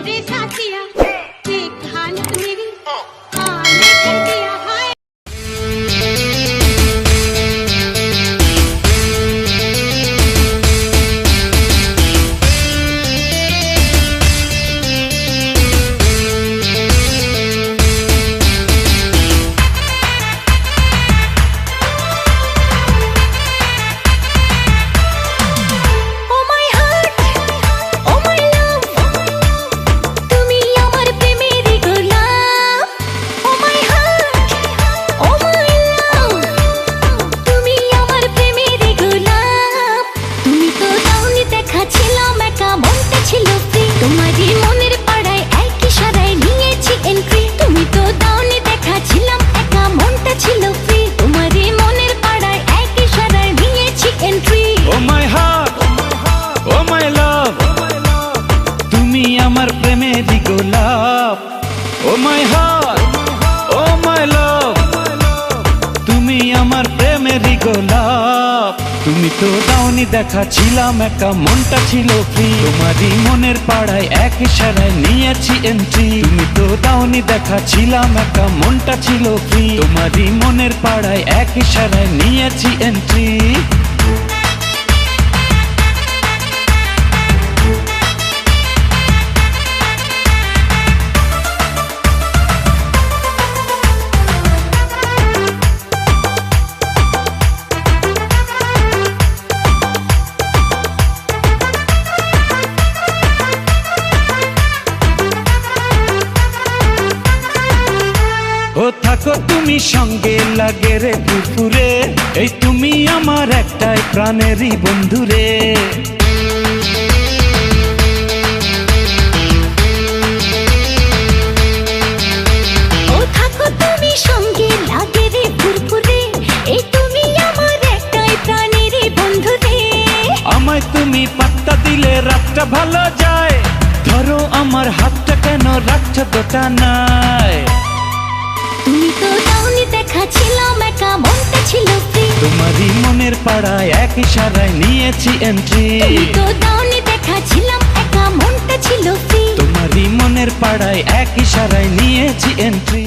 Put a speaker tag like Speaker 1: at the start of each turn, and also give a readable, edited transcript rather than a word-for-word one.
Speaker 1: रे साथिया देख हालत मेरी आने कर दिया हाय। তোমারই মনের পাড়ায় এক ইশারায় নিয়েছি এন্ট্রি। তুমি তো দাওনি দেখা ছিলাম একা মনটা ছিল ফ্রি। তোমারই মনের পাড়ায় এক ইশারায় নিয়েছি এন্ট্রি।
Speaker 2: ও মাই হার্ট ও মাই লাভ তুমি আমার প্রেমেরই গোলাপ। ও মাই হার্ট ও মাই লাভ তুমি আমার প্রেমেরই গোলাপ। তুমি তো দাওনি দেখা ছিলাম একা মনটা ছিল ফ্রি। তোমারই মনের পাড়ায় এক ইশারায় নিয়েছি এন্ট্রি। তুমি তো দাওনি দেখা ছিলাম একা মনটা ছিল ফ্রি। তোমারই মনের পাড়ায় এক ইশারায় নিয়েছি এন্ট্রি। ও থাকো তুমি সঙ্গে লাগে রে দুপুরে। এই তুমি আমার একটাই প্রাণেরই বন্ধুরে।
Speaker 1: ও থাকো তুমি সঙ্গে লাগে রে ফুরফুরে। এই তুমি আমার একটাই প্রাণেরই বন্ধুরে।
Speaker 2: আমায় তুমি পাত্তা দিলে রাতটা ভালো যায়। ধরো আমার হাতটা কেন রাখছো দোটানায়।
Speaker 1: তুমি তো দাওনি দেখা ছিলাম একা মনটা ছিল ফ্রি।
Speaker 2: তোমারই মনের পাড়ায় এক ইশারায় নিয়েছি এন্ট্রি।
Speaker 1: তুমি তো দাওনি দেখা ছিলাম একা মনটা ছিল ফ্রি।
Speaker 2: তোমারই মনের পাড়ায় এক ইশারায় নিয়েছি এন্ট্রি।